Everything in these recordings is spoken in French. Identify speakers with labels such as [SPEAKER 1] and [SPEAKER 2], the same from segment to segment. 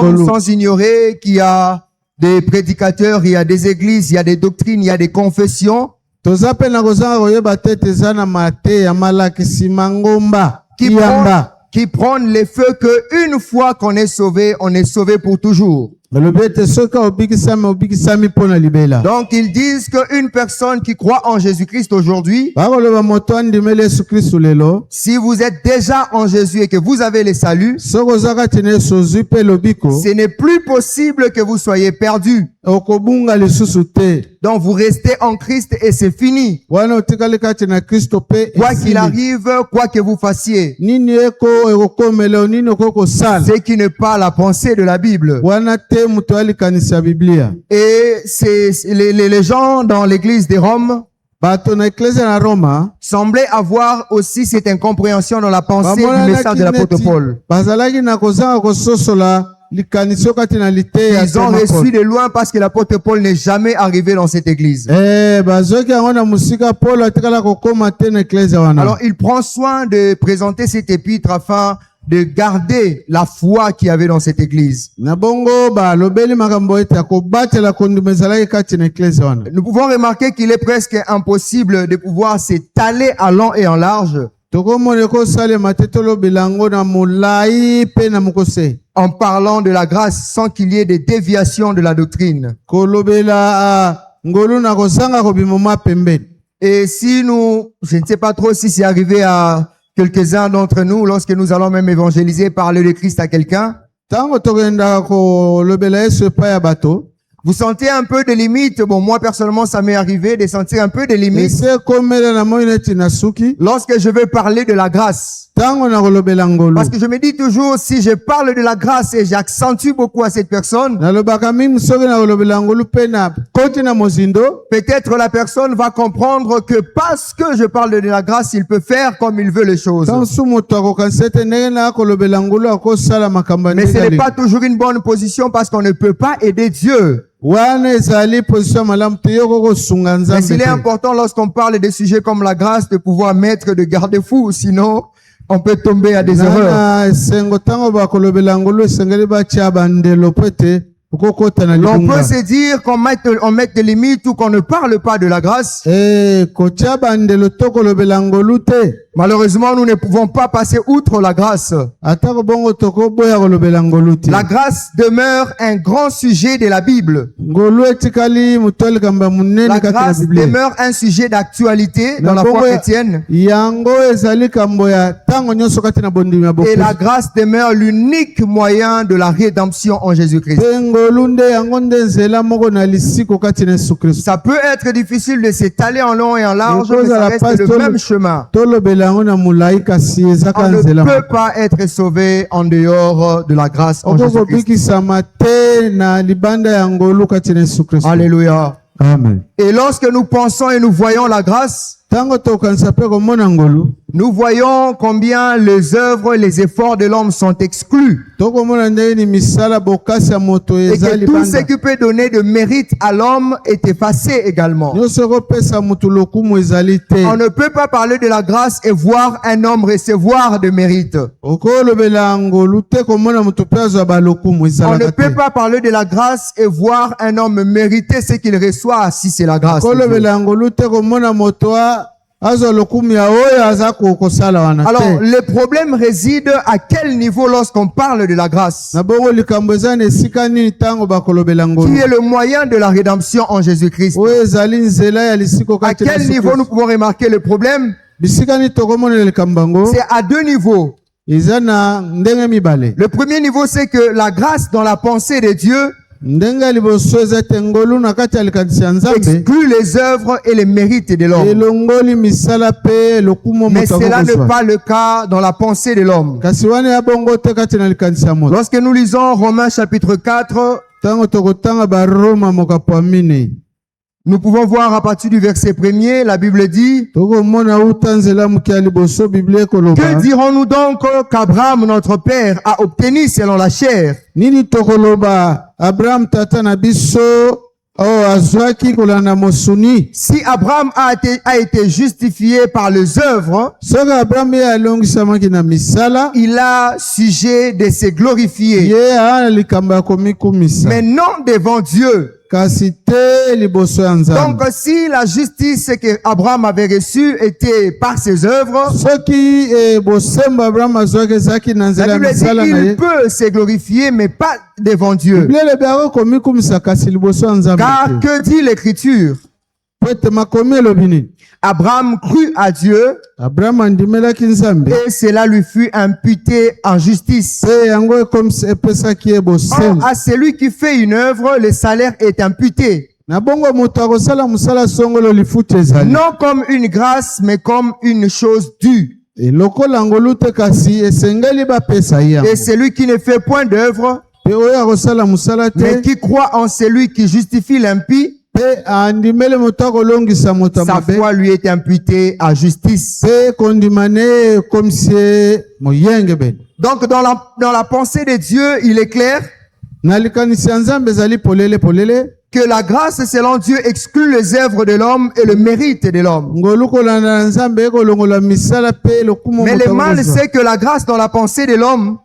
[SPEAKER 1] sommes sans ignorer qu'il y a des prédicateurs, il y a des églises, il y a des doctrines, il y a des confessions qui prônent les feux qu'une fois qu'on est sauvé, on est sauvé pour toujours. Donc ils disent qu'une personne qui croit en Jésus-Christ aujourd'hui, si vous êtes déjà en Jésus et que vous avez le salut, ce n'est plus possible que vous soyez perdu. Donc vous restez en Christ et c'est fini. Quoi qu'il arrive, quoi que vous fassiez, ce qui n'est pas la pensée de la Bible. Et c'est les gens dans l'église de Rome semblaient avoir aussi cette incompréhension dans la pensée du message de l'apôtre Paul. Ils ont reçu de loin parce que l'apôtre Paul n'est jamais arrivé dans cette église. Alors il prend soin de présenter cette épître afin de garder la foi qu'il y avait dans cette église. Nous pouvons remarquer qu'il est presque impossible de pouvoir s'étaler à long et en large en parlant de la grâce sans qu'il y ait des déviations de la doctrine. Et si nous, je ne sais pas trop si c'est arrivé à quelques-uns d'entre nous, lorsque nous allons même évangéliser, parler de Christ à quelqu'un, vous sentez un peu de limite. Bon, moi personnellement, ça m'est arrivé de sentir un peu de limite lorsque je veux parler de la grâce. Parce que je me dis toujours, si je parle de la grâce et j'accentue beaucoup à cette personne, peut-être la personne va comprendre que parce que je parle de la grâce, il peut faire comme il veut les choses. Mais ce n'est pas toujours une bonne position parce qu'on ne peut pas aider Dieu. Mais il est important lorsqu'on parle de sujets comme la grâce de pouvoir mettre de garde-fous, sinon on peut tomber à des erreurs. On peut se dire qu'on mette des limites ou qu'on ne parle pas de la grâce. Malheureusement, nous ne pouvons pas passer outre la grâce. La grâce demeure un grand sujet de la Bible. La grâce demeure un sujet d'actualité dans la foi chrétienne. Et la grâce demeure l'unique moyen de la rédemption en Jésus-Christ. Ça peut être difficile de s'étaler en long et en large, mais ça reste le même chemin. On ne peut pas être sauvé en dehors de la grâce en Jésus-Christ. Alléluia.
[SPEAKER 2] Amen.
[SPEAKER 1] Et lorsque nous pensons et nous voyons la grâce, nous voyons combien les œuvres et les efforts de l'homme sont exclus. Et que tout ce qui peut donner de mérite à l'homme est effacé également. On ne peut pas parler de la grâce et voir un homme recevoir de mérite. On ne peut pas parler de la grâce et voir un homme mériter ce qu'il reçoit si c'est la grâce. Alors, le problème réside à quel niveau lorsqu'on parle de la grâce? Qui est le moyen de la rédemption en Jésus-Christ? À quel niveau nous pouvons remarquer le problème? C'est à deux niveaux. Le premier niveau, c'est que la grâce dans la pensée de Dieu exclut les œuvres et les mérites de l'homme. Mais cela n'est pas le cas dans la pensée de l'homme. Lorsque nous lisons Romains chapitre 4, nous pouvons voir à partir du verset 1er, la Bible dit: que dirons-nous donc qu'Abraham, notre père, a obtenu selon la chair? Si Abraham a été justifié par les œuvres, il a sujet de se glorifier, mais non devant Dieu. Donc si la justice que Abraham avait reçue était par ses œuvres, la Bible dit qu'il peut se glorifier mais pas devant Dieu. Car que dit l'Écriture? Abraham crut à Dieu et cela lui fut imputé en justice. Or, à celui qui fait une œuvre, le salaire est imputé. Non comme une grâce, mais comme une chose due. Et celui qui ne fait point d'œuvre, mais qui croit en celui qui justifie l'impie, sa foi lui est imputée à justice. Donc dans la pensée de Dieu, il est clair que la grâce selon Dieu exclut les œuvres de l'homme et le mérite de l'homme. Mais le mal, c'est que la grâce dans la pensée de l'homme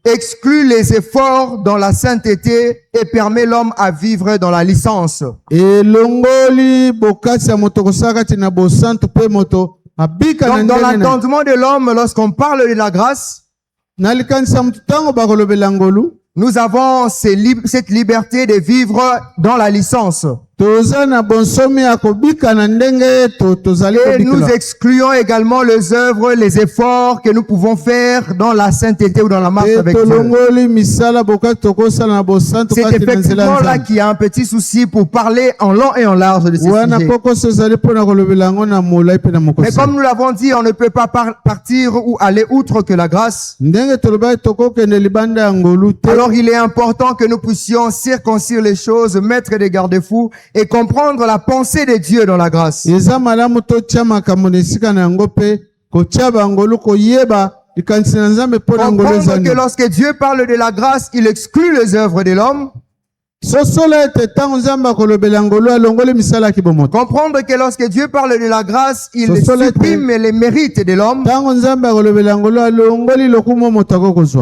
[SPEAKER 1] exclut les efforts dans la sainteté et permet l'homme à vivre dans la licence. Donc, dans l'entendement de l'homme, lorsqu'on parle de la grâce, nous avons cette liberté de vivre dans la licence. Et nous excluons également les œuvres, les efforts que nous pouvons faire dans la sainteté ou dans la marche avec Dieu. C'est effectivement là qu'il y a un petit souci pour parler en long et en large de ces sujets. Mais comme nous l'avons dit, on ne peut pas partir ou aller outre que la grâce. Alors il est important que nous puissions circoncire les choses, mettre des garde-fous et comprendre la pensée de Dieu dans la grâce. Comprendre que lorsque Dieu parle de la grâce, il exclut les œuvres de l'homme. Comprendre que lorsque Dieu parle de la grâce, il supprime les mérites de l'homme.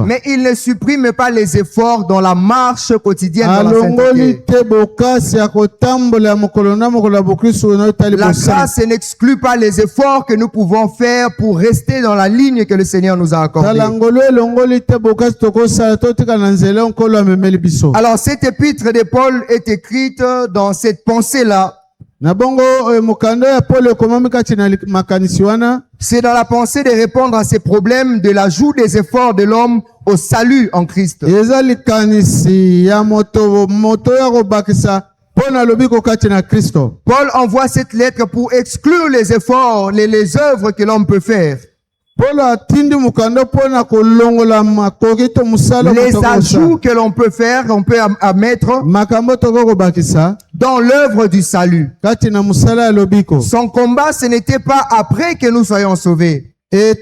[SPEAKER 1] Mais il ne supprime pas les efforts dans la marche quotidienne dans la sainteté. La grâce n'exclut pas les efforts que nous pouvons faire pour rester dans la ligne que le Seigneur nous a accordée. Alors cette épître de Paul est écrite dans cette pensée-là. C'est dans la pensée de répondre à ces problèmes de l'ajout des efforts de l'homme au salut en Christ. Paul envoie cette lettre pour exclure les efforts, les œuvres que l'homme peut faire. Les ajouts que l'on peut faire, on peut mettre dans l'œuvre du salut. Son combat, ce n'était pas après que nous soyons sauvés. Les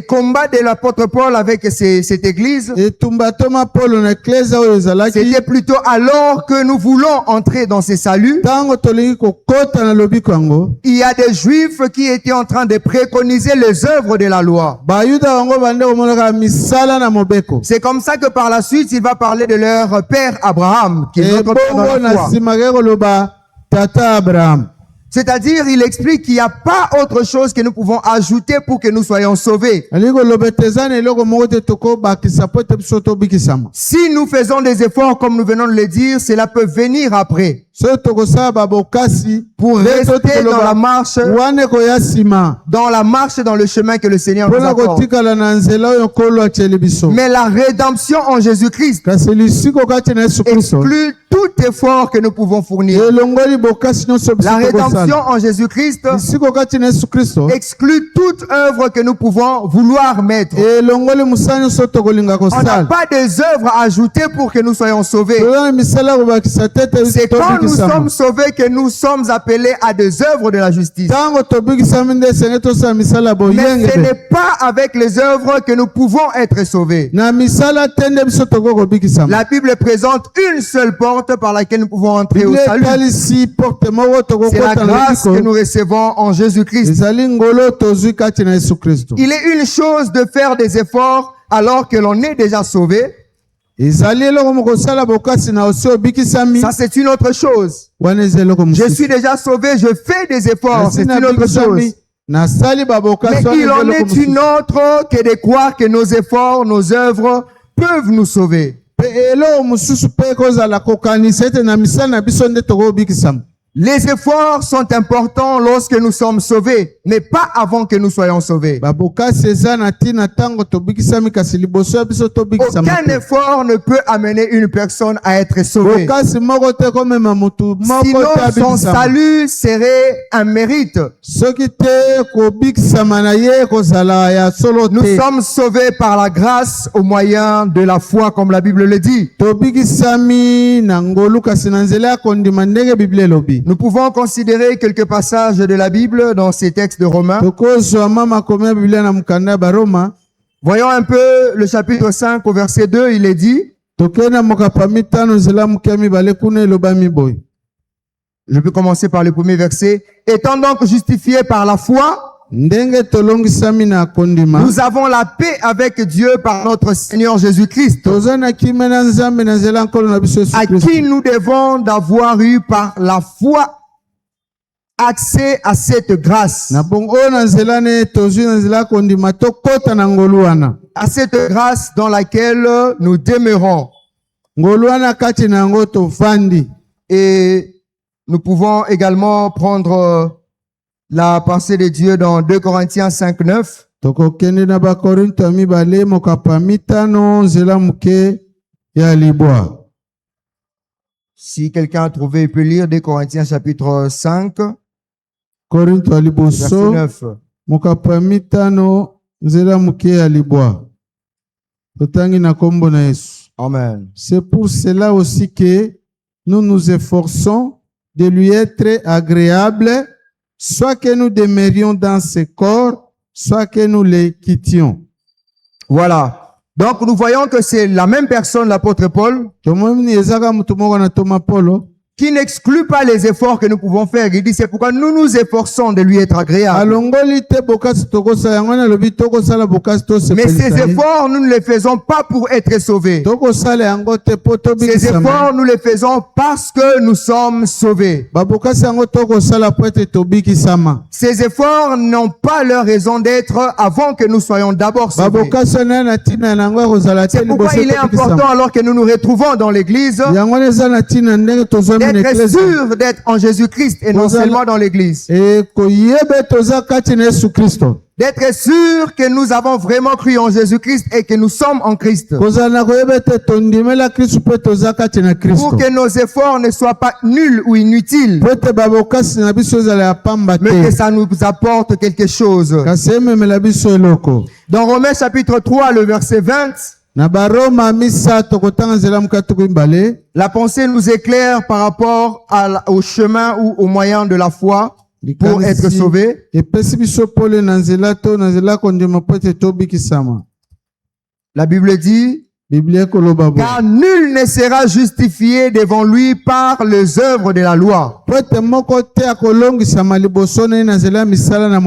[SPEAKER 1] combats de l'apôtre Paul avec cette église, c'était plutôt alors que nous voulons entrer dans ce salut. Il y a des juifs qui étaient en train de préconiser les œuvres de la loi. C'est comme ça que par la suite, il va parler de leur père Abraham, qui est notre père dans la foi. C'est-à-dire, il explique qu'il n'y a pas autre chose que nous pouvons ajouter pour que nous soyons sauvés. Si nous faisons des efforts, comme nous venons de le dire, cela peut venir après. Pour rester dans la marche, dans le chemin que le Seigneur nous accorde. Mais la rédemption en Jésus-Christ exclut tout effort que nous pouvons fournir. La rédemption en Jésus-Christ exclut toute œuvre que nous pouvons vouloir mettre. On n'a pas des œuvres à ajouter pour que nous soyons sauvés. C'est quand nous sommes sauvés que nous sommes appelés à des œuvres de la justice. Mais ce n'est pas avec les œuvres que nous pouvons être sauvés. La Bible présente une seule porte par laquelle nous pouvons entrer au salut. C'est la grâce que nous recevons en Jésus-Christ. Il est une chose de faire des efforts alors que l'on est déjà sauvé. Ça, c'est une autre chose. Je suis déjà sauvé, je fais des efforts, c'est une autre chose. Mais il en est une autre que de croire que nos efforts, nos œuvres peuvent nous sauver. Les efforts sont importants lorsque nous sommes sauvés, mais pas avant que nous soyons sauvés. Aucun effort ne peut amener une personne à être sauvée. Sinon, son salut serait un mérite. Nous sommes sauvés par la grâce au moyen de la foi, comme la Bible le dit. Nous pouvons considérer quelques passages de la Bible dans ces textes de Romains. Voyons un peu le chapitre 5 au verset 2, il est dit. Je peux commencer par le premier verset. Étant donc justifiés par la foi, nous avons la paix avec Dieu par notre Seigneur Jésus-Christ, à qui nous devons d'avoir eu par la foi accès à cette grâce. À cette grâce dans laquelle nous demeurons. Et nous pouvons également prendre la pensée de Dieu dans 2 Corinthiens 5:9. Si quelqu'un a trouvé, il peut lire 2 Corinthiens chapitre 5, verset 9. Amen.
[SPEAKER 2] C'est pour cela aussi que nous nous efforçons de lui être agréable, soit que nous demeurions dans ce corps, soit que nous les quittions.
[SPEAKER 1] Voilà. Donc nous voyons que c'est la même personne, l'apôtre Paul, qui n'exclut pas les efforts que nous pouvons faire. Il dit, c'est pourquoi nous nous efforçons de lui être agréable. Mais ces efforts, nous ne les faisons pas pour être sauvés. Ces efforts, nous les faisons parce que nous sommes sauvés. Ces efforts n'ont pas leur raison d'être avant que nous soyons d'abord sauvés. C'est pourquoi il est important, alors que nous nous retrouvons dans l'église, d'être sûr d'être en Jésus-Christ et non seulement dans l'église. D'être sûr que nous avons vraiment cru en Jésus-Christ et que nous sommes en Christ. Pour que nos efforts ne soient pas nuls ou inutiles, mais que ça nous apporte quelque chose. Dans Romains chapitre 3, le verset 20, la pensée nous éclaire par rapport au chemin ou au moyen de la foi pour être sauvé. La Bible dit, car nul ne sera justifié devant lui par les œuvres de la loi.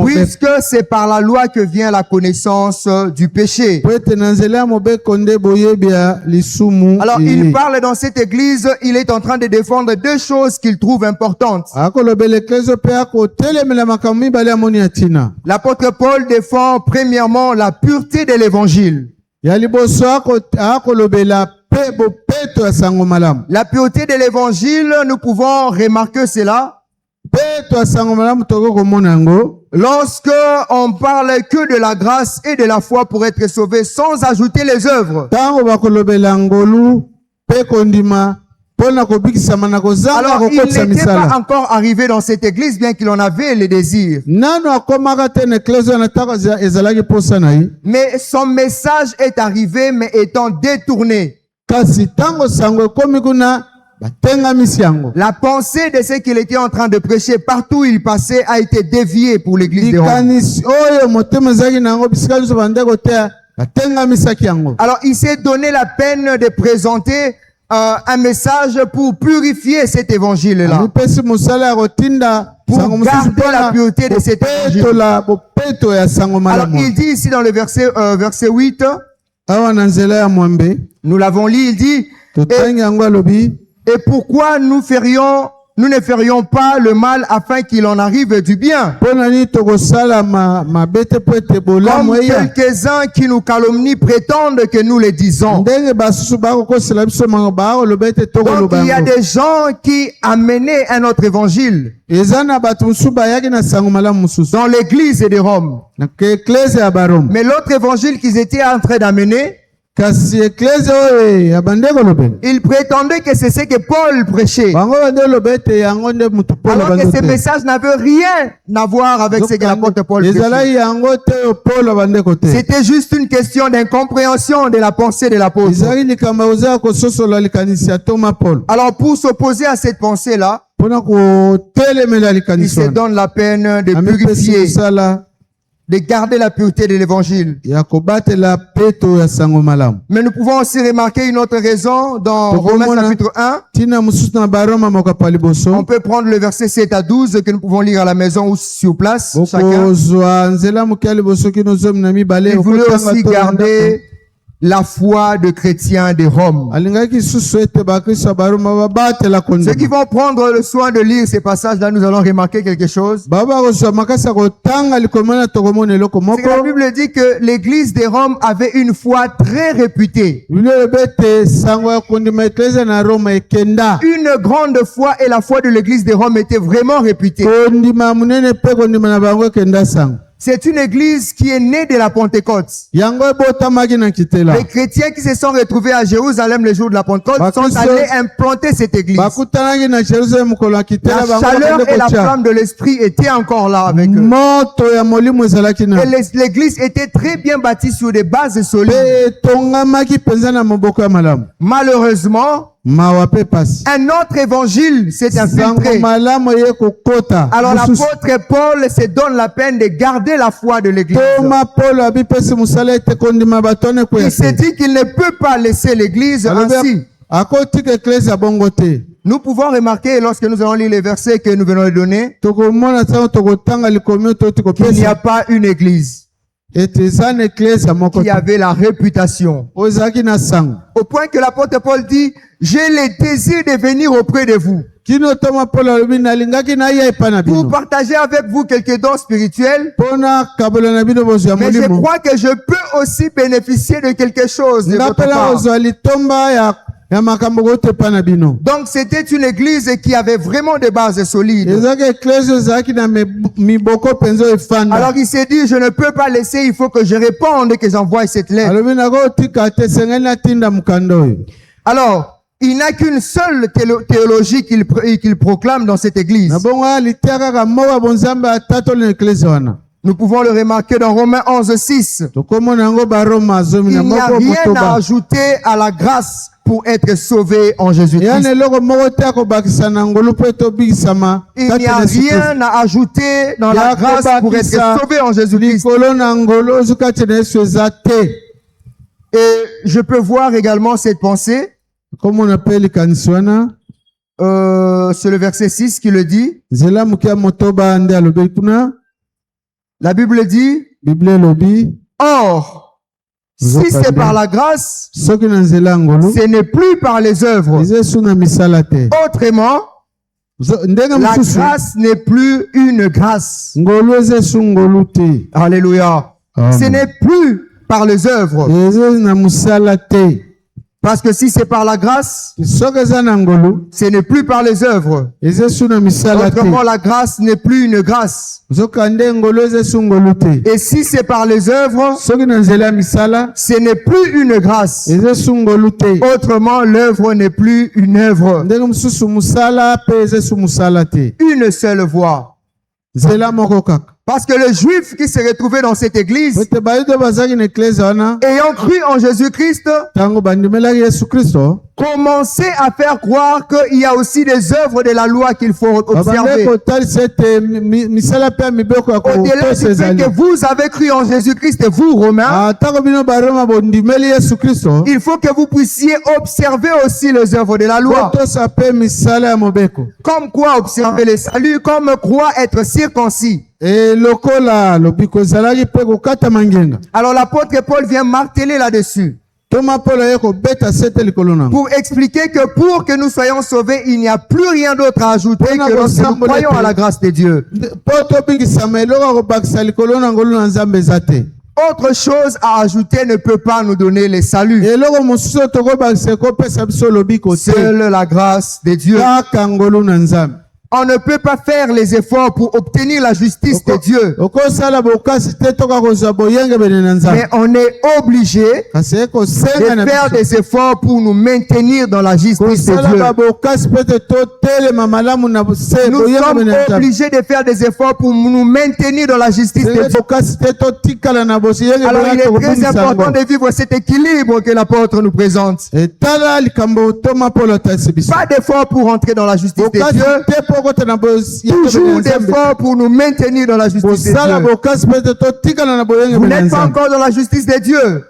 [SPEAKER 1] Puisque c'est par la loi que vient la connaissance du péché. Alors il parle dans cette église, il est en train de défendre deux choses qu'il trouve importantes. L'apôtre Paul défend premièrement la pureté de l'évangile. La pureté de l'évangile, nous pouvons remarquer cela lorsque on parle que de la grâce et de la foi pour être sauvé sans ajouter les œuvres. Alors, il n'était pas encore arrivé dans cette église, bien qu'il en avait les désirs. Mais son message est arrivé, mais étant détourné. La pensée de ce qu'il était en train de prêcher partout où il passait a été déviée pour l'église de Rome. Alors il s'est donné la peine de présenter un message pour purifier cet évangile-là, pour garder la pureté de cet évangile. Alors il dit ici dans le verset 8, nous l'avons lu, il dit, et pourquoi nous ne ferions pas le mal afin qu'il en arrive du bien? Comme quelques-uns qui nous calomnient prétendent que nous le disons. Donc il y a des gens qui amenaient un autre évangile dans l'église de Rome. Mais l'autre évangile qu'ils étaient en train d'amener, ils prétendaient que c'est ce que Paul prêchait, alors que ce message n'avait rien à voir avec ce que l'apôtre Paul prêchait. C'était juste une question d'incompréhension de la pensée de l'apôtre. Alors pour s'opposer à cette pensée-là, il se donne la peine de purifier, de garder la pureté de l'évangile. Mais nous pouvons aussi remarquer une autre raison dans Romains chapitre 1. On peut prendre le verset 7 à 12 que nous pouvons lire à la maison ou sur place, chacun. Il voulait aussi garder la foi de chrétiens de Rome. Ceux qui vont prendre le soin de lire ces passages-là, nous allons remarquer quelque chose. C'est que la Bible dit que l'église de Rome avait une foi très réputée. Une grande foi, et la foi de l'église de Rome était vraiment réputée. C'est une église qui est née de la Pentecôte. Les chrétiens qui se sont retrouvés à Jérusalem le jour de la Pentecôte sont allés implanter cette église. La chaleur et la flamme de l'esprit étaient encore là avec eux. Et l'église était très bien bâtie sur des bases solides. Malheureusement, un autre évangile s'est infiltré. Alors l'apôtre Paul se donne la peine de garder la foi de l'église. Il s'est dit qu'il ne peut pas laisser l'église ainsi. Nous pouvons remarquer, lorsque nous allons lire les versets que nous venons de donner, qu'il n'y a pas une église qui avait la réputation, au point que l'apôtre Paul dit, j'ai le désir de venir auprès de vous pour partager avec vous quelques dons spirituels, mais je crois que je peux aussi bénéficier de quelque chose de votre part. Donc c'était une église qui avait vraiment des bases solides. Alors il s'est dit, je ne peux pas laisser, il faut que je réponde, que j'envoie cette lettre. Alors il n'a qu'une seule théologie qu'il proclame dans cette église. Nous pouvons le remarquer dans Romains 11:6. Il n'y a rien à ajouter à la grâce pour être sauvé en Jésus-Christ. Il n'y a rien à ajouter dans la grâce pour être sauvé en Jésus-Christ. Et je peux voir également cette pensée. C'est le verset 6 qui le dit. La Bible dit, or, si c'est par la grâce, ce n'est plus par les œuvres. Autrement, la grâce n'est plus une grâce. Alléluia. Ce n'est plus par les œuvres. Parce que si c'est par la grâce, ce n'est plus par les œuvres. Autrement, la grâce n'est plus une grâce. Et si c'est par les œuvres, ce n'est plus une grâce. Autrement, l'œuvre n'est plus une œuvre. Une seule voie. Parce que le juif qui s'est retrouvé dans cette église,
[SPEAKER 2] Pote bayido bazaki na eklese wana
[SPEAKER 1] ayant cru en Jésus-Christ,
[SPEAKER 2] tango bandimelaki Yesu Kristo
[SPEAKER 1] commençait à faire croire qu'il y a aussi des œuvres de la loi qu'il faut
[SPEAKER 2] babande
[SPEAKER 1] observer.
[SPEAKER 2] kotalisa ete misala mpe ya mibeko ya
[SPEAKER 1] Au-delà
[SPEAKER 2] kotosa
[SPEAKER 1] du fait
[SPEAKER 2] ezali
[SPEAKER 1] que vous avez cru en Jésus-Christ, et vous, Romains,
[SPEAKER 2] atako bino baroma bondimeli Yesu Kristo
[SPEAKER 1] il faut que vous puissiez observer aussi les œuvres de la loi.
[SPEAKER 2] kotosa mpe misala ya mobeko
[SPEAKER 1] Comme quoi observer le salut, comme quoi être circoncis.
[SPEAKER 2] e lokola lobiko ezalaki mpe kokatama ngenga
[SPEAKER 1] Alors l'apôtre Paul vient marteler là-dessus
[SPEAKER 2] toma Paul aye kobeta sete likolo nango
[SPEAKER 1] pour expliquer que pour que nous soyons sauvés, il n'y a plus rien d'autre à ajouter que lorsque nous croyons à la grâce de Dieu.
[SPEAKER 2] mpo tobingisama eloko ya kobakisa likolo na ngolu na Nzambe eza te.
[SPEAKER 1] Autre chose à ajouter ne peut pas nous donner le salut.
[SPEAKER 2] eloko mosusu tokobakisa ekopesa biso lobiko te
[SPEAKER 1] Seule la grâce de Dieu.
[SPEAKER 2] kaka ngolu na Nzambe.
[SPEAKER 1] On ne peut pas faire les efforts pour obtenir la justice de Dieu.
[SPEAKER 2] okosala bokasi te toka kozwa boyengebene na Nzambe
[SPEAKER 1] Mais on est obligé
[SPEAKER 2] kasi
[SPEAKER 1] de
[SPEAKER 2] ekosenga na
[SPEAKER 1] faire
[SPEAKER 2] biso
[SPEAKER 1] des efforts pour nous maintenir dans la justice de
[SPEAKER 2] kosala
[SPEAKER 1] Dieu.
[SPEAKER 2] babokasi mpe te totelema malamu na
[SPEAKER 1] Nous sommes
[SPEAKER 2] boyengebene na Nzambe
[SPEAKER 1] obligés de faire des efforts pour nous maintenir dans la justice de Dieu.
[SPEAKER 2] bokasi te totikala na
[SPEAKER 1] Alors il
[SPEAKER 2] boyengebene
[SPEAKER 1] est très
[SPEAKER 2] tokobungisa
[SPEAKER 1] important
[SPEAKER 2] yango
[SPEAKER 1] de vivre cet équilibre que l'apôtre nous présente.
[SPEAKER 2] etala likambo toma Paul atalisi biso
[SPEAKER 1] Pas d'efforts pour entrer dans la justice de
[SPEAKER 2] bokasi
[SPEAKER 1] Dieu.
[SPEAKER 2] te mpo okota na
[SPEAKER 1] Toujours d'efforts pour nous maintenir dans la justice de
[SPEAKER 2] kosala
[SPEAKER 1] Dieu.
[SPEAKER 2] bokasi mpe te totikala na
[SPEAKER 1] Vous
[SPEAKER 2] boyengebene na
[SPEAKER 1] n'êtes pas
[SPEAKER 2] Nzambe
[SPEAKER 1] encore dans la justice de Dieu.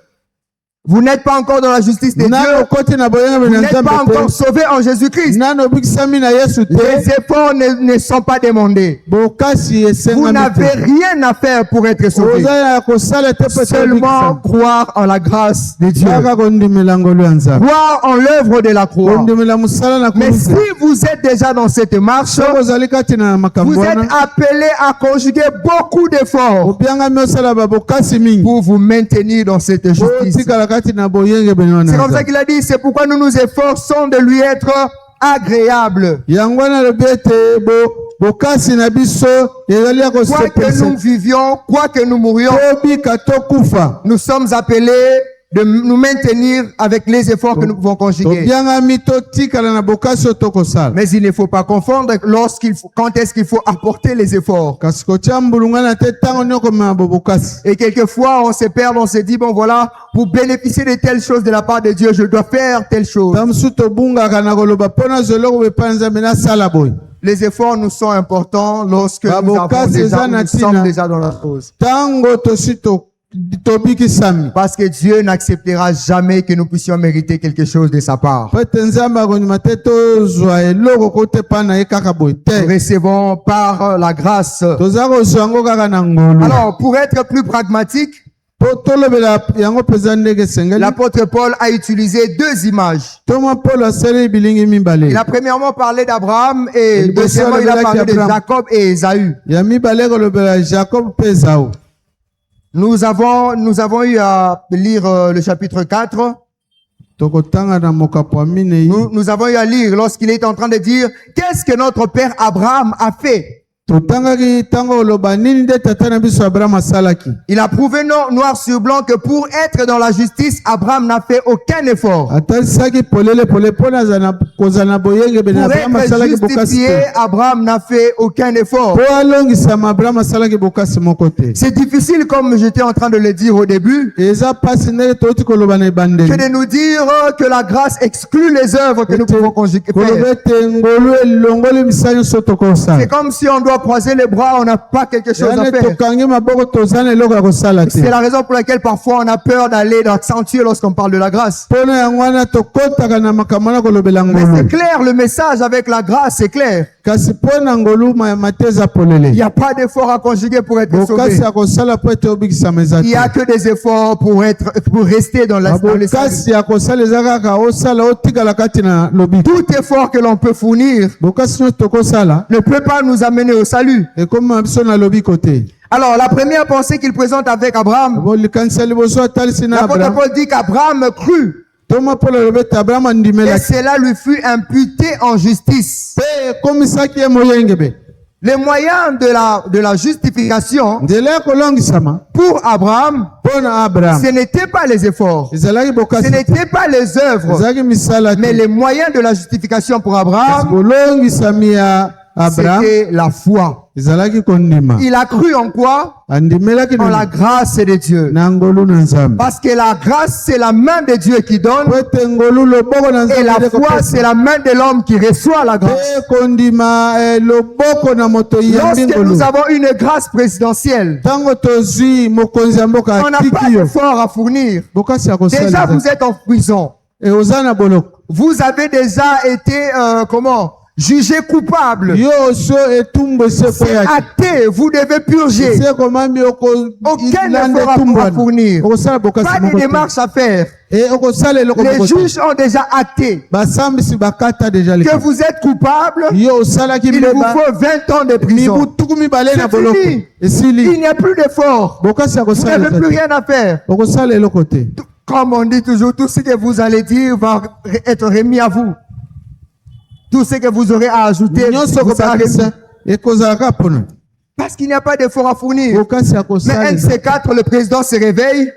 [SPEAKER 1] Vous n'êtes pas encore dans la justice de
[SPEAKER 2] nano
[SPEAKER 1] Dieu.
[SPEAKER 2] okoti na boyengebene
[SPEAKER 1] Vous
[SPEAKER 2] na
[SPEAKER 1] n'êtes pas
[SPEAKER 2] Nzambe
[SPEAKER 1] encore
[SPEAKER 2] te
[SPEAKER 1] sauvé en Jésus-Christ.
[SPEAKER 2] nano obikisami na Yesu
[SPEAKER 1] Les
[SPEAKER 2] te
[SPEAKER 1] efforts ne sont pas demandés.
[SPEAKER 2] bokasi
[SPEAKER 1] Vous
[SPEAKER 2] esengami
[SPEAKER 1] n'avez
[SPEAKER 2] te
[SPEAKER 1] rien à faire pour être sauvé.
[SPEAKER 2] ozala ya kosala te mpe
[SPEAKER 1] Seulement croire en la grâce de Dieu.
[SPEAKER 2] kaka kondimela ngolu ya Nzambe
[SPEAKER 1] Croire en l'œuvre de la croix.
[SPEAKER 2] kondimela mosala na
[SPEAKER 1] Mais si
[SPEAKER 2] komisa
[SPEAKER 1] vous êtes déjà dans cette marche,
[SPEAKER 2] soki ozali kati na
[SPEAKER 1] vous
[SPEAKER 2] makambo
[SPEAKER 1] êtes
[SPEAKER 2] wana
[SPEAKER 1] appelé à conjuguer beaucoup d'efforts
[SPEAKER 2] obiangami osala babokasi mingi
[SPEAKER 1] pour vous maintenir dans cette justice.
[SPEAKER 2] otikala kati na boyengebene wana
[SPEAKER 1] C'est
[SPEAKER 2] ya
[SPEAKER 1] comme ça
[SPEAKER 2] Nzambe.
[SPEAKER 1] qu'il a dit, c'est pourquoi nous nous efforçons de lui être agréable.
[SPEAKER 2] yango wana lobi ete bokasi na biso ezali ya
[SPEAKER 1] Quoi que
[SPEAKER 2] kosepelisa
[SPEAKER 1] nous vivions, quoi que nous mourions,
[SPEAKER 2] tobika tokufa
[SPEAKER 1] nous sommes appelés de nous maintenir avec les efforts que nous pouvons conjuguer.
[SPEAKER 2] tobiangami totikala na bokasi oyo tokosala
[SPEAKER 1] Mais il ne faut pas confondre quand est-ce qu'il faut apporter les efforts.
[SPEAKER 2] kasi kotia mbulungana te ntango nini okomema bobokasi
[SPEAKER 1] Et quelquefois, on se perd, on se dit, bon voilà, pour bénéficier de telles choses de la part de Dieu, je dois faire telle chose.
[SPEAKER 2] ntango mosusu tobungaka na koloba mpo nazwa eloko bepa na Nzambe nasala boye
[SPEAKER 1] Les efforts nous sont importants lorsque nous sommes déjà dans la cause.
[SPEAKER 2] ntango tosi tobikisami
[SPEAKER 1] Parce que Dieu n'acceptera jamais que nous puissions mériter quelque chose de sa part.
[SPEAKER 2] po ete Nzambe akondima te tozwa eloko kote epai na ye kaka boye
[SPEAKER 1] Nous
[SPEAKER 2] te
[SPEAKER 1] recevons par la grâce.
[SPEAKER 2] toza kozwa yango kaka na ngolu
[SPEAKER 1] Alors, pour être plus pragmatique,
[SPEAKER 2] po tolobela yango mpenza ndenge esengeli
[SPEAKER 1] l'apôtre Paul a utilisé deux images.
[SPEAKER 2] toma Paul asali bilingi mibale
[SPEAKER 1] Il a premièrement parlé d'Abraham et
[SPEAKER 2] Et
[SPEAKER 1] deuxièmement, il a parlé de
[SPEAKER 2] Abraham.
[SPEAKER 1] Jacob et Ésaü.
[SPEAKER 2] ya mibale kolobela Jacob mpe Esau.
[SPEAKER 1] Nous avons eu à lire le chapitre 4.
[SPEAKER 2] tokotanga na mokapo ya minei
[SPEAKER 1] Nous avons eu à lire lorsqu'il est en train de dire qu'est-ce que notre père Abraham a fait.
[SPEAKER 2] totangaki ntango oloba nini nde tata na biso Abraham asalaki
[SPEAKER 1] Il a prouvé noir sur blanc que pour être dans la justice, Abraham n'a fait aucun effort.
[SPEAKER 2] atalisaki polele mpo kozala na boyengebene
[SPEAKER 1] Pour
[SPEAKER 2] Abraham
[SPEAKER 1] être
[SPEAKER 2] asalaki bokasi
[SPEAKER 1] justifié,
[SPEAKER 2] te
[SPEAKER 1] Abraham n'a fait aucun effort.
[SPEAKER 2] po alongisama Abraham asalaki bokasi moko te
[SPEAKER 1] C'est difficile, comme j'étais en train de le dire au début,
[SPEAKER 2] eza pasi ndenge touti koloba na
[SPEAKER 1] que
[SPEAKER 2] ebandeli
[SPEAKER 1] de nous dire que la grâce exclut les œuvres que nous pouvons conjuguer.
[SPEAKER 2] koloba ete ngolu elongoli misala nyonso
[SPEAKER 1] C'est
[SPEAKER 2] tokosala
[SPEAKER 1] comme si on doit croiser les bras, on n'a pas quelque chose à
[SPEAKER 2] yani
[SPEAKER 1] faire.
[SPEAKER 2] tokangi maboko toza na eloko ya kosala te
[SPEAKER 1] C'est la raison pour laquelle parfois on a peur d'aller d'accentuer lorsqu'on parle de la grâce.
[SPEAKER 2] mpo na yango wana tokɔtaka na makambo wana kolobela
[SPEAKER 1] Mais c'est
[SPEAKER 2] ngolu
[SPEAKER 1] clair, le message avec la grâce, c'est clair.
[SPEAKER 2] kasi mpo na ngolu mate eza
[SPEAKER 1] Il
[SPEAKER 2] polele
[SPEAKER 1] n'y a pas d'effort à conjuguer pour être sauvé.
[SPEAKER 2] bokasi ya kosala mpo ete obikisama eza
[SPEAKER 1] Il n'y a
[SPEAKER 2] te
[SPEAKER 1] que des efforts pour rester dans le salut.
[SPEAKER 2] bokasi ya kosala eza kaka osala otikala kati na lobiki
[SPEAKER 1] Tout effort que l'on peut fournir
[SPEAKER 2] bokasi nyonso tokosala
[SPEAKER 1] ne peut pas nous amener au salut.
[SPEAKER 2] ekómima biso na lobiko te
[SPEAKER 1] Alors, la première pensée qu'il présente avec Abraham,
[SPEAKER 2] likanisa liboso atalisi na
[SPEAKER 1] l'apôtre
[SPEAKER 2] Abraham
[SPEAKER 1] Paul dit qu'Abraham crut
[SPEAKER 2] toma Paul alobi ete Abraham
[SPEAKER 1] et
[SPEAKER 2] andimelaki
[SPEAKER 1] cela lui fut imputé en justice.
[SPEAKER 2] mpe ekomisaki ye moyengebe
[SPEAKER 1] Les moyens de la justification
[SPEAKER 2] nzela ya kolongisama
[SPEAKER 1] pour Abraham,
[SPEAKER 2] mpo na Abraham
[SPEAKER 1] ce n'était pas les efforts,
[SPEAKER 2] ezalaki
[SPEAKER 1] ce
[SPEAKER 2] bokasi te
[SPEAKER 1] n'était pas les œuvres,
[SPEAKER 2] ezalaki misala
[SPEAKER 1] mais
[SPEAKER 2] te
[SPEAKER 1] les moyens de la justification pour
[SPEAKER 2] kasi
[SPEAKER 1] Abraham,
[SPEAKER 2] bolongisami ya
[SPEAKER 1] c'était la foi. Il a cru en quoi? En la grâce de Dieu. Parce que la grâce, c'est la main de Dieu qui donne. Et la foi, c'est la main de l'homme qui reçoit la grâce. Lorsque nous avons une grâce présidentielle, on n'a pas d'effort à fournir. Déjà, vous êtes en prison. Vous avez déjà été, jugé coupable. C'est acté, vous devez purger. Aucun effort à fournir. Pas de démarche à faire. Les juges ont déjà acté que vous êtes coupable. Il vous faut 20 ans de prison. C'est fini. Il n'y a plus d'effort. Vous n'avez plus rien à faire. Comme on dit toujours, tout ce que vous allez dire va être remis à vous. Tout ce que vous aurez à ajouter vous sera remis. Parce qu'il n'y a pas d'effort à fournir. Mais un de ces quatre, le président se réveille.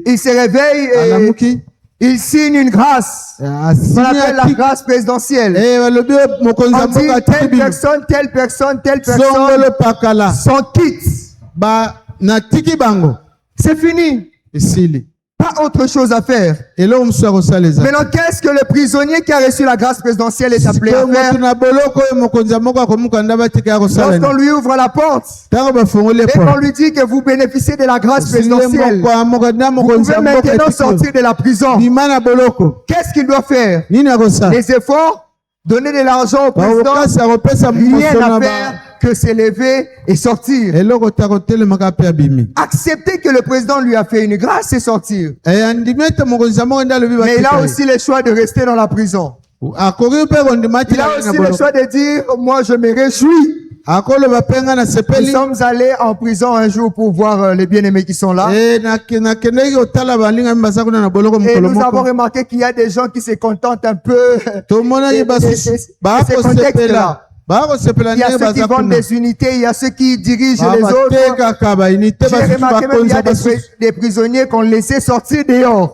[SPEAKER 1] Il se réveille et il signe une grâce. On appelle la grâce présidentielle. On dit telle personne sont quittes. C'est fini. Pas autre chose à faire. Maintenant, qu'est-ce que le prisonnier qui a reçu la grâce présidentielle est appelé à faire? Lorsqu'on lui ouvre la porte et qu'on lui dit que vous bénéficiez de la grâce présidentielle, vous pouvez maintenant sortir de la prison. Qu'est-ce qu'il doit faire? Les efforts, donner de l'argent au président, rien à faire que s'élever et sortir. Accepter que le président lui a fait une grâce et sortir. Mais il a aussi le choix de rester dans la prison. Il a aussi le choix de dire, moi je me réjouis. Nous sommes allés en prison un jour pour voir les bien-aimés qui sont là. Et nous avons remarqué qu'il y a des gens qui se contentent un peu de ce contexte-là. Il y a ceux qui vendent des unités, il y a ceux qui dirigent les autres. J'ai remarqué même qu'il y a des prisonniers qu'on laissait sortir dehors.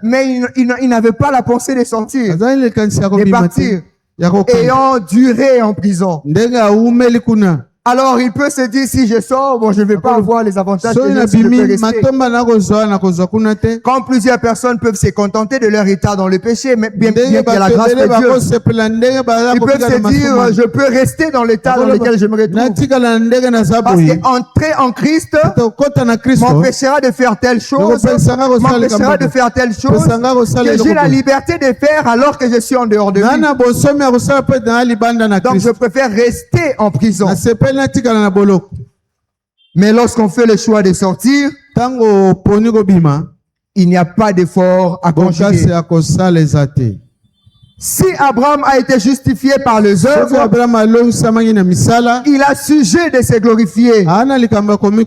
[SPEAKER 1] Mais ils n'avaient pas la pensée de sortir, de partir, ayant duré en prison. Alors il peut se dire, si je sors, bon, je ne vais pas avoir les avantages que je peux rester. Quand plusieurs personnes peuvent se contenter de leur état dans le péché, mais bien qu'il y a la grâce de Dieu, ils peuvent se dire, je peux rester dans l'état dans lequel je me retrouve. Parce qu'entrer en Christ m'empêchera de faire telle chose, m'empêchera de faire telle chose que j'ai la liberté de faire alors que je suis en dehors de lui. Donc je préfère rester en prison. Mais lorsqu'on fait le choix de sortir, il n'y a pas d'effort à conjuguer. Si Abraham a été justifié par les œuvres, il a sujet de se glorifier,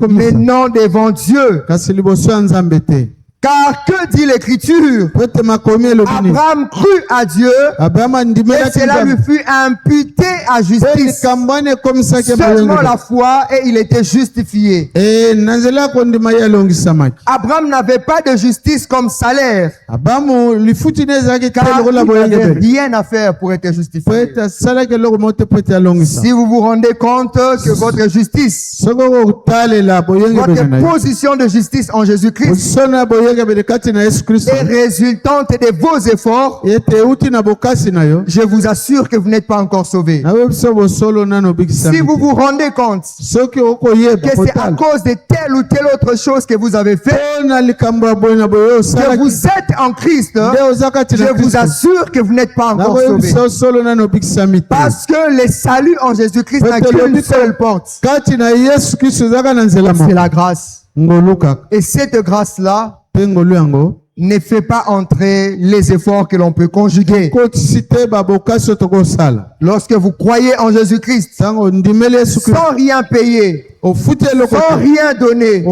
[SPEAKER 1] mais non devant Dieu. Car que dit l'Écriture? Abraham crut à Dieu et cela lui fut imputé à justice. Seulement la foi et il était justifié. Abraham n'avait pas de justice comme salaire, car il n'avait rien à faire pour être justifié. Si vous vous rendez compte que votre justice, votre position de justice en Jésus-Christ est résultante de vos efforts, je vous assure que vous n'êtes pas encore sauvé. Si vous vous rendez compte que c'est à cause de telle ou telle autre chose que vous avez fait que vous êtes en Christ, je vous assure que vous n'êtes pas encore sauvé. Parce que le salut en Jésus-Christ n'a qu'une seule porte. C'est la grâce. Et cette grâce-là ne fait pas entrer les efforts que l'on peut conjuguer. Lorsque vous croyez en Jésus-Christ, sans rien payer, sans rien donner,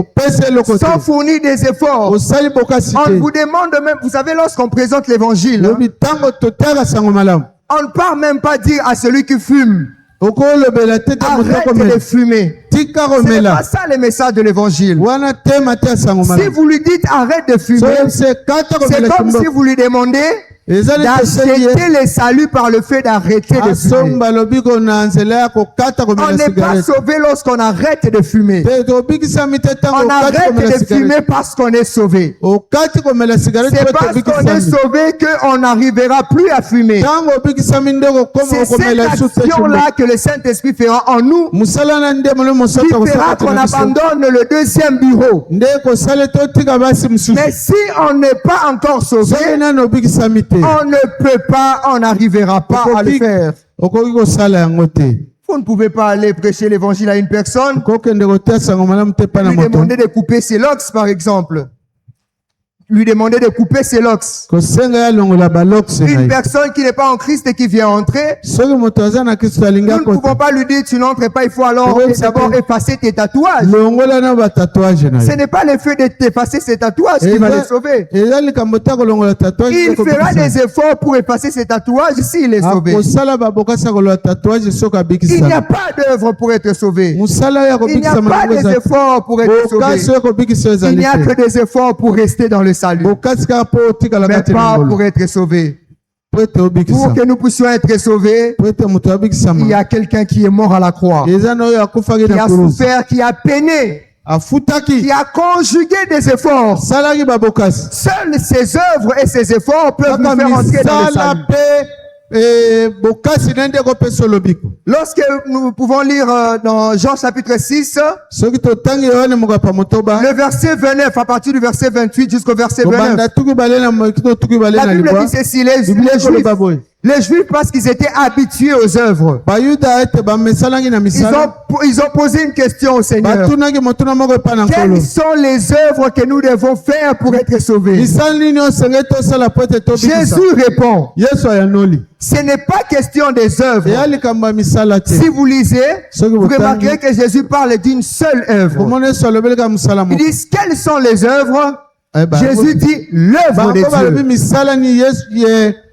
[SPEAKER 1] sans fournir des efforts, on vous demande même, vous savez, lorsqu'on présente l'évangile, on ne part même pas dire à celui qui fume, arrête de fumer. Ce n'est pas ça le message de l'évangile. Si vous lui dites arrête de fumer, c'est comme si vous lui demandez d'acheter les saluts par le fait d'arrêter de fumer. On n'est pas sauvé lorsqu'on arrête de fumer. On arrête de fumer parce qu'on est sauvé. C'est parce qu'on est sauvé qu'on n'arrivera plus à fumer. C'est cette action-là que le Saint-Esprit fera en nous, qui fera qu'on abandonne le deuxième bureau. Mais si on n'est pas encore sauvé, on ne peut pas, on n'arrivera pas à le faire. Vous ne pouvez pas aller prêcher l'évangile à une personne, lui demander de couper ses locks, par exemple. Lui demander de couper ses locks. Une personne qui n'est pas en Christ et qui vient entrer, nous ne pouvons pas lui dire tu n'entres pas, il faut alors d'abord effacer tes tatouages. Ce n'est pas le fait de t'effacer ses tatouages qui va le sauver. Il fera des efforts pour effacer ses tatouages s'il est sauvé. Il n'y a pas d'œuvre pour être sauvé. Il n'y a pas des efforts pour être sauvé. Il n'y a que des efforts pour rester dans le salut, mais pas pour être sauvé. Pour que nous puissions être sauvés, il y a quelqu'un qui est mort à la croix, qui a souffert, qui a peiné, qui a conjugué des efforts. Seules ses œuvres et ses efforts peuvent nous faire entrer dans le salut. Lorsque nous pouvons lire dans Jean chapitre 6, le verset 29, à partir du verset 28 jusqu'au verset 29, la Bible dit ceci: les Juifs, parce qu'ils étaient habitués aux œuvres, ils ont posé une question au Seigneur: quelles sont les œuvres que nous devons faire pour être sauvés? Jésus répond: ce n'est pas question des œuvres. Si vous lisez, vous remarquerez que Jésus parle d'une seule œuvre. Ils disent quelles sont les œuvres? Jésus dit l'œuvre de Dieu.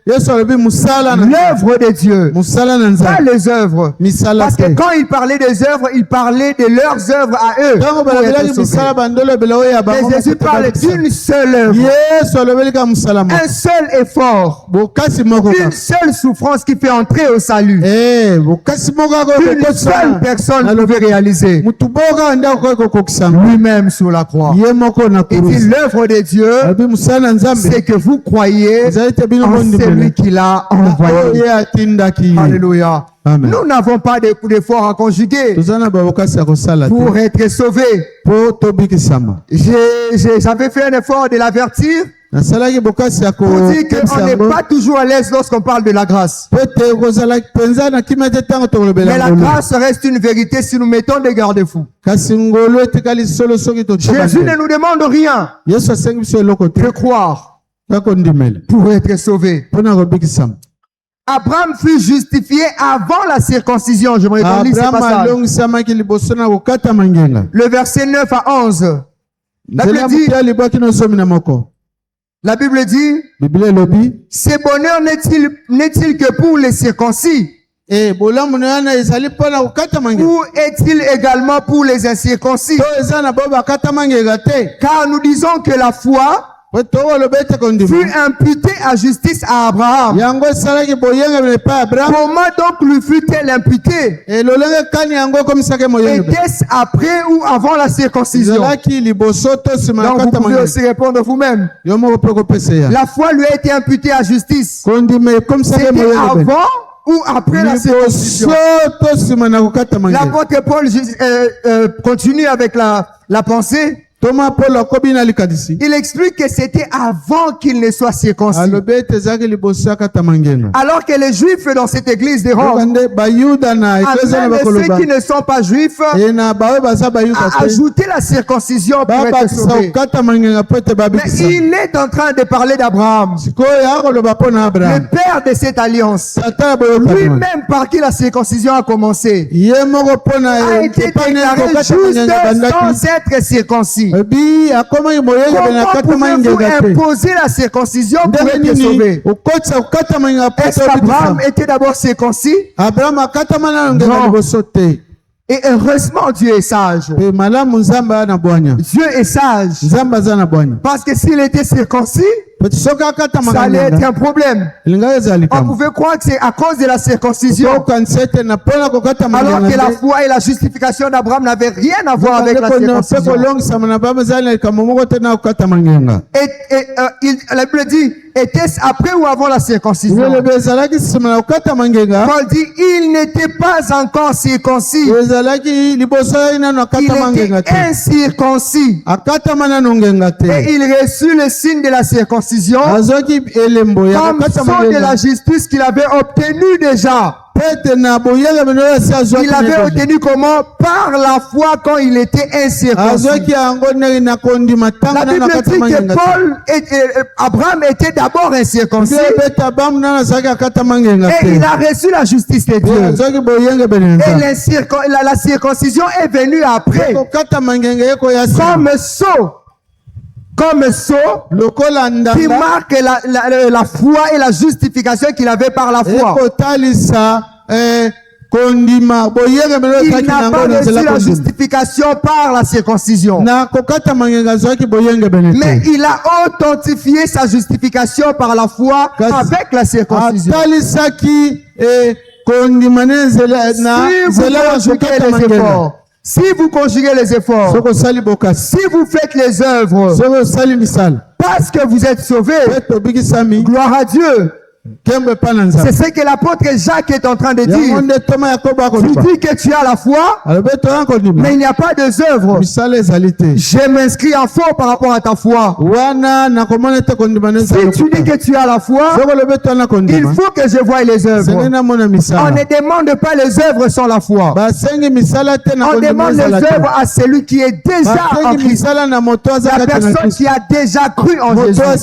[SPEAKER 1] L'œuvre de Dieu, pas les œuvres. Parce que quand il parlait des œuvres, il parlait de leurs œuvres à eux. Mais Jésus parle d'une seule œuvre, un seul effort, une seule souffrance qui fait entrer au salut. Une seule personne pouvait réaliser, lui-même sur la croix. Et puis l'œuvre de Dieu, c'est que vous croyez en celui qui l'a envoyé. Alléluia. Nous n'avons pas d'efforts à conjuguer pour être sauvés. J'avais fait un effort de l'avertir pour dire qu'on n'est pas toujours à l'aise lorsqu'on parle de la grâce. Mais la grâce reste une vérité si nous mettons des garde-fous. Jésus ne nous demande rien que croire pour être sauvé. Abraham fut justifié avant la circoncision. J'aimerais qu'on lise ce passage. Le verset 9 à 11. La Bible dit, ce bonheur n'est-il que pour les circoncis? Ou est-il également pour les incirconcis? Car nous disons que la foi fut imputé à justice à Abraham. Comment donc lui fut-elle imputée? Était-ce après ou avant la circoncision? Donc vous pouvez aussi répondre vous-même. La foi lui a été imputée à justice. C'était avant ou après la circoncision? L'apôtre Paul continue avec la pensée. Il explique que c'était avant qu'il ne soit circoncis. Alors que les Juifs dans cette église de Rome, ceux qui ne sont pas Juifs, a ajouté la circoncision pour être sauvés. Mais il est en train de parler d'Abraham, le père de cette alliance, lui-même par qui la circoncision a commencé, a été déclaré juste sans être circoncis. Comment pouvez-vous imposer la circoncision pour être sauvé? Est-ce qu'Abraham était d'abord circoncis? Non. Et heureusement, Dieu est sage. Dieu est sage. Parce que s'il était circoncis, ça allait être un problème. On pouvait croire que c'est à cause de la circoncision, alors que la foi et la justification d'Abraham n'avaient rien à voir avec la circoncision. La Bible dit, était-ce après ou avant la circoncision? Paul dit, il n'était pas encore circoncis. Il était incirconcis. Et il reçut le signe de la circoncision comme son de la justice qu'il avait obtenu déjà. Il avait obtenu comment? Par la foi quand il était incirconcis. La Bible dit que Abraham était d'abord incirconcis et il a reçu la justice de Dieu. Et la circoncision est venue après comme sceau qui marque la foi et la justification qu'il avait par la foi. Il n'a pas reçu la justification par la circoncision, mais il a authentifié sa justification par la foi avec la circoncision. Si vous conjuguez les efforts, si vous faites les œuvres, parce que vous êtes sauvés, gloire à Dieu. C'est ce que l'apôtre Jacques est en train de dire. Tu dis que tu as la foi, mais il n'y a pas de œuvres. Je m'inscris en faux par rapport à ta foi. Si tu dis que tu as la foi, il faut que je voie les œuvres. On ne demande pas les œuvres sans la foi. On demande les œuvres à celui qui est déjà en Christ. La personne qui a déjà cru en Jésus. La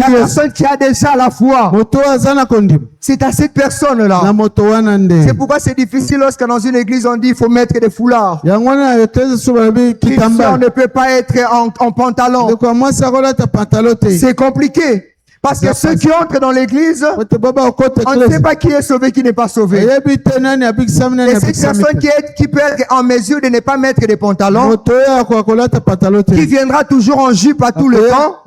[SPEAKER 1] personne qui a déjà la foi. C'est à cette personne-là. C'est pourquoi c'est difficile lorsque dans une église on dit qu'il faut mettre des foulards. Christian ne peut pas être en pantalon. C'est compliqué. Parce que ceux qui entrent dans l'église, on ne sait pas qui est sauvé, qui n'est pas sauvé. Et cette personne qui peut être en mesure de ne pas mettre des pantalons, qui viendra toujours en jupe à tout le temps,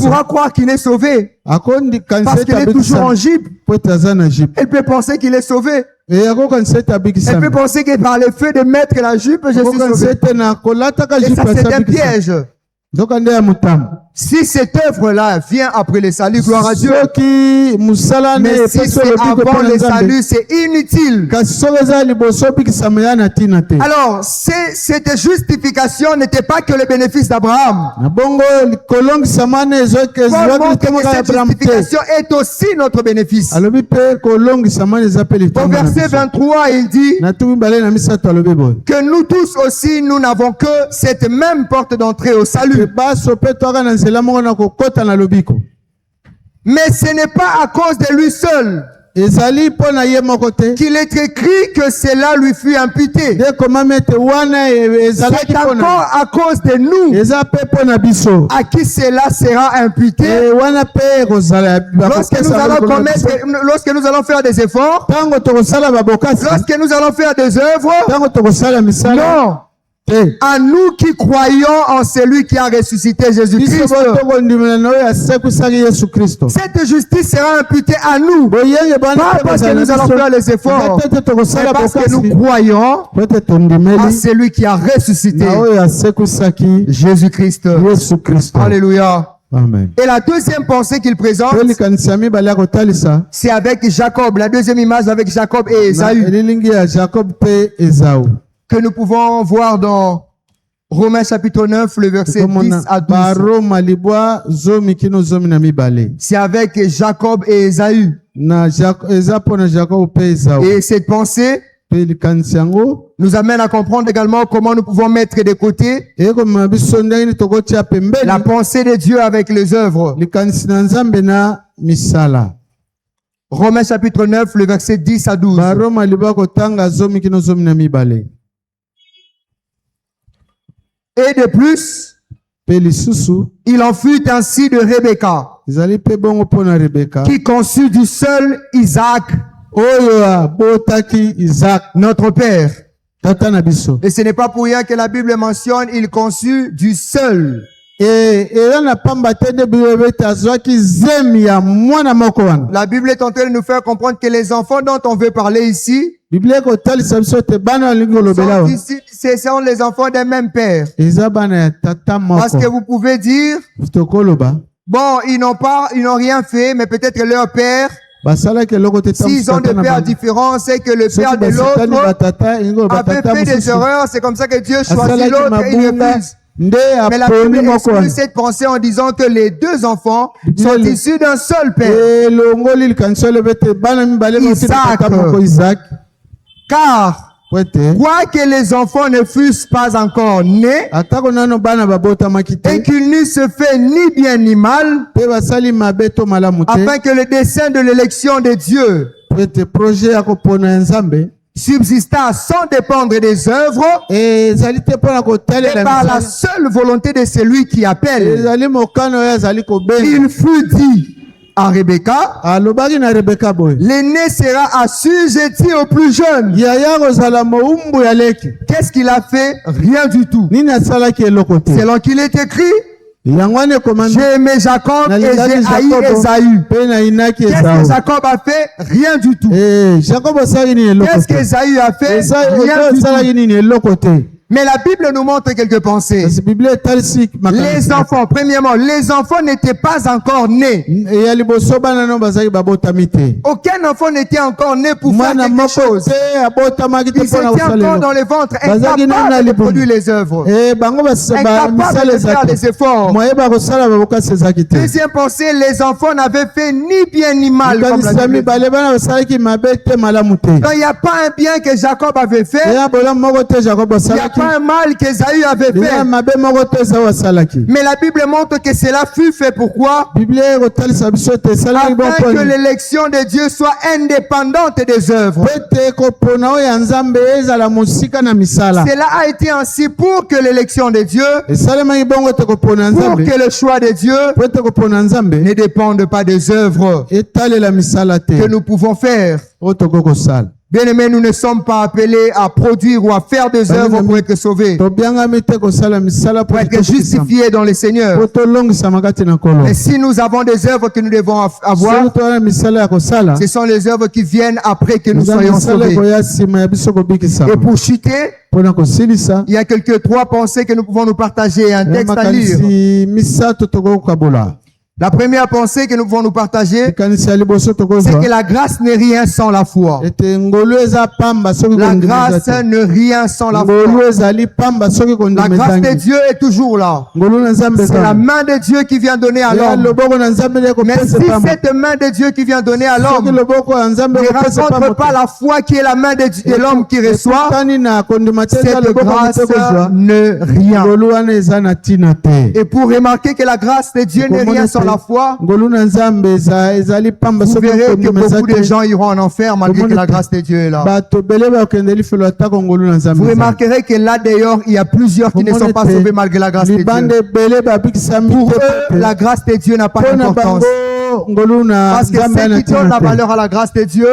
[SPEAKER 1] pourra croire qu'il est sauvé. Parce qu'il est toujours en jupe. Elle peut penser qu'il est sauvé. Elle peut penser que par le fait de mettre la jupe, je suis sauvé. Et ça, c'est un piège. Si cette œuvre-là vient après le salut, gloire à Dieu. Mais si c'est avant le salut, c'est inutile. Alors, cette justification n'était pas que le bénéfice d'Abraham. Cette justification est aussi notre bénéfice. Au verset 23, il dit que nous tous aussi, nous n'avons que cette même porte d'entrée au salut. Mais ce n'est pas à cause de lui seul qu'il est écrit que cela lui fut imputé. C'est encore à cause de nous à qui cela sera imputé. Lorsque nous allons faire des efforts, lorsque nous allons faire des œuvres, non. À nous qui croyons en celui qui a ressuscité Jésus-Christ, cette justice sera imputée à nous, pas parce que nous allons faire les efforts, mais parce que nous croyons à celui qui a ressuscité Jésus-Christ. Alléluia.
[SPEAKER 2] Amen.
[SPEAKER 1] Et la deuxième pensée qu'il présente, c'est avec Jacob, la deuxième image avec Jacob et Ésaü, que nous pouvons voir dans Romains chapitre 9, le verset 10 à 12. C'est avec Jacob et Ésaü. Et cette pensée nous amène à comprendre également comment nous pouvons mettre de côté la pensée de Dieu avec les œuvres. Romains chapitre 9, le verset 10 à 12. Et de plus, il en fut ainsi de Rebecca, qui conçut du seul Isaac, notre père. Et ce n'est pas pour rien que la Bible mentionne, il conçut du seul La Bible est en train de nous faire comprendre que les enfants dont on veut parler ici, ce sont les enfants d'un même père. Parce que vous pouvez dire, bon, ils n'ont rien fait, mais peut-être leur père, s'ils ont des pères différents, c'est que le père de l'autre avait fait des erreurs, c'est comme ça que Dieu choisit l'autre et il refuse. Mais la Bible exclut cette pensée en disant que les deux enfants sont issus d'un seul père. Isaac. Car, quoique les enfants ne fussent pas encore nés, et qu'ils n'eussent fait ni bien ni mal, afin que le dessein de l'élection de Dieu subsista sans dépendre des œuvres, et par la seule volonté de celui qui appelle. Il fut dit à Rebecca, l'aîné sera assujetti au plus jeune. Qu'est-ce qu'il a fait? Rien du tout. Selon qu'il est écrit, j'ai aimé Jacob et j'ai haï Ésaü. Qu'est-ce que Jacob a fait? Rien du tout. Qu'est-ce qu'Ésaü a fait? Rien du tout. Mais la Bible nous montre quelques pensées. Les enfants, premièrement, les enfants n'étaient pas encore nés. Aucun enfant n'était encore né pour faire quelque chose. Ils étaient encore dans le ventre, incapables de produire les œuvres, incapables de faire les efforts. Deuxième pensée, les enfants n'avaient fait ni bien ni mal. Comme la Bible dit. Donc il n'y a pas un bien que Jacob avait fait. Il n'y a pas un mal qu'Ésaü avait fait. Mais la Bible montre que cela fut fait pourquoi? Afin que l'élection de Dieu soit indépendante des œuvres. Cela a été ainsi pour que l'élection de Dieu, pour que le choix de Dieu ne dépende pas des œuvres que nous pouvons faire. Bien-aimés, nous ne sommes pas appelés à produire ou à faire des œuvres pour être sauvés, pour être justifiés dans le Seigneur. Mais si nous avons des œuvres que nous devons avoir, ce sont les œuvres qui viennent après que nous soyons sauvés. Et pour chuter, il y a trois pensées que nous pouvons nous partager, un texte à lire. La première pensée que nous pouvons nous partager, c'est que la grâce n'est rien sans la foi. La grâce n'est rien sans la foi. La grâce de Dieu est toujours là. C'est la main de Dieu qui vient donner à l'homme. Mais si cette main de Dieu qui vient donner à l'homme ne rencontre pas la foi qui est la main de l'homme qui reçoit, cette grâce n'est rien. Et pour remarquer que la grâce de Dieu n'est rien sans la foi, vous verrez que beaucoup de gens iront en enfer malgré que la grâce de Dieu est là. Vous remarquerez que là d'ailleurs, il y a plusieurs qui ne sont pas sauvés malgré la grâce de Dieu. Pour eux, la grâce de Dieu n'a pas d'importance. Parce que ce qui donne la valeur à la grâce de Dieu,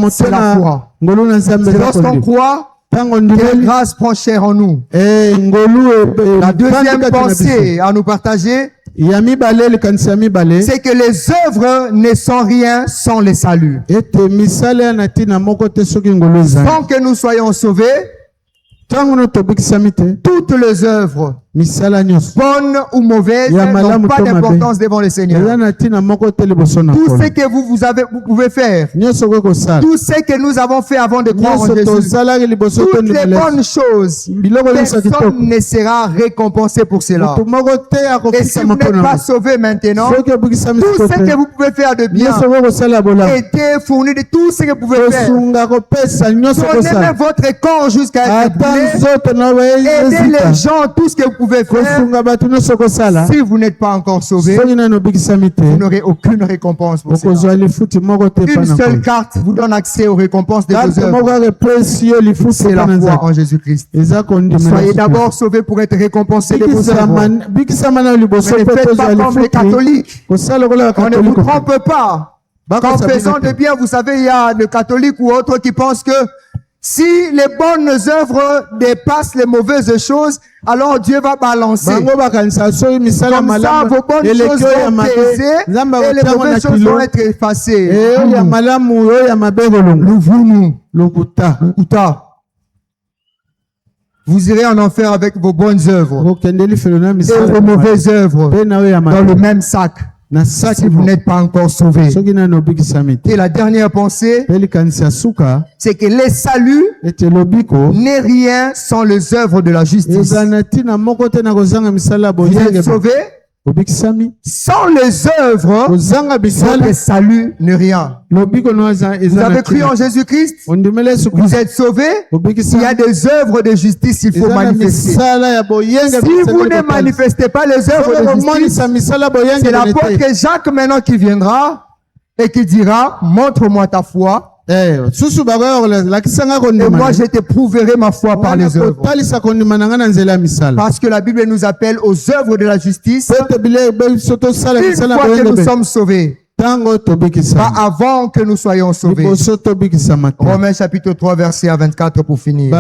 [SPEAKER 1] c'est la foi. C'est lorsqu'on croit, quelle grâce prend chair en nous. La deuxième pensée à nous partager, c'est que les œuvres ne sont rien sans le salut. Sans que nous soyons sauvés, toutes les œuvres, bonnes ou mauvaises, n'ont pas d'importance devant le Seigneur. Tout ce que vous pouvez faire, tout ce que nous avons fait avant de croire en Jésus, toutes les bonnes choses, personne ne sera récompensé pour cela. Et si vous n'êtes pas sauvé maintenant, tout ce que vous pouvez faire de bien, aidez, fournir de tout ce que vous pouvez faire. Donnez même votre corps jusqu'à être brûlé. Aidez les gens, tout ce que vous pouvez faire. Si vous n'êtes pas encore sauvé, vous n'aurez aucune récompense pour cela. Une seule carte vous donne accès aux récompenses de vos œuvres. C'est la foi en Jésus-Christ. Soyez d'abord sauvés pour être récompensés de vos œuvres. Ne faites pas comme les catholiques. On ne vous trompe pas. En faisant de bien, vous savez, il y a des catholiques ou autres qui pensent que Si les bonnes œuvres dépassent les mauvaises choses, alors Dieu va balancer. Comme ça, vos bonnes choses vont peser et les mauvaises choses vont être effacées. L'ouvrons-nous. Vous irez en enfer avec vos bonnes œuvres et vos mauvaises œuvres dans le même sac. Si vous n'êtes pas encore sauvé. Et la dernière pensée, c'est que le salut n'est rien sans les œuvres de la justice. Vous êtes sauvés sans les œuvres, le salut n'est rien. Vous avez cru en Jésus-Christ, vous êtes sauvés, il y a des œuvres de justice, il faut manifester. Si vous ne manifestez pas les œuvres de justice, c'est l'apôtre Jacques maintenant qui viendra et qui dira, montre-moi ta foi. Et moi, je te prouverai ma foi par les œuvres. Parce que la Bible nous appelle aux œuvres de la justice une fois que nous sommes sauvés. Pas avant que nous soyons sauvés. Romains chapitre 3, verset 24 pour finir.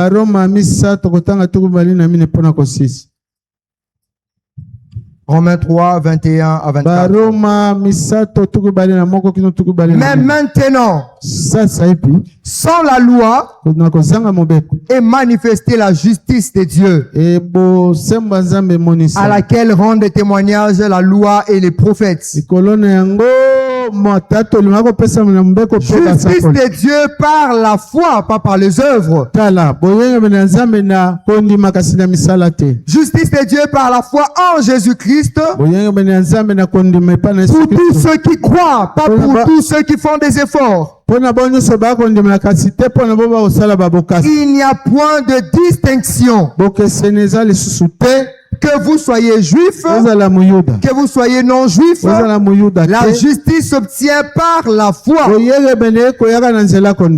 [SPEAKER 1] Romains 3, 21 à 24. Mais maintenant, sans la loi, est manifestée la justice de Dieu, à laquelle rendent témoignage la loi et les prophètes. Justice de Dieu par la foi, pas par les œuvres. Justice de Dieu par la foi en Jésus-Christ. Pour tous ceux qui croient, pas pour tous ceux qui font des efforts. Il n'y a point de distinction. Que vous soyez juif, que vous soyez non juif, la justice s'obtient par la foi.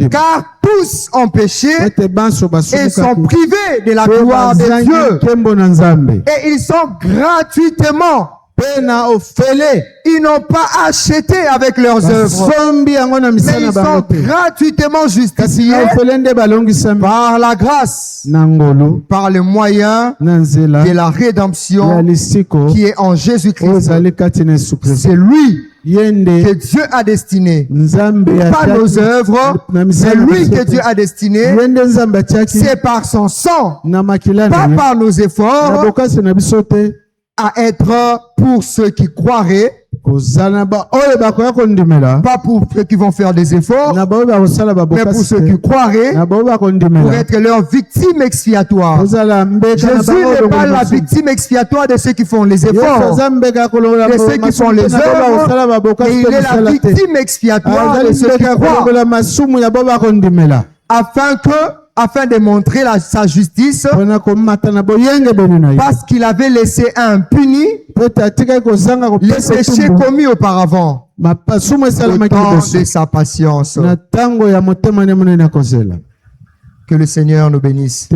[SPEAKER 1] Car tous ont péché et sont privés de la gloire de Dieu. Et ils sont gratuitement. Ils n'ont pas acheté avec leurs œuvres, mais ils sont gratuitement justifiés par la grâce, par le moyen de la rédemption qui est en Jésus-Christ. C'est lui que Dieu a destiné, pas nos œuvres, c'est lui que Dieu a destiné, c'est par son sang, pas par nos efforts, à être pour ceux qui croiraient, pas pour ceux qui vont faire des efforts, mais pour ceux qui croiraient, pour être leur victime expiatoire. Jésus n'est pas la victime expiatoire de ceux qui font les efforts, de ceux qui font les œuvres, mais il est la victime expiatoire de ceux qui croient, afin de montrer sa justice, parce qu'il avait laissé impuni les péchés commis auparavant, au temps de sa patience. Que le Seigneur nous bénisse.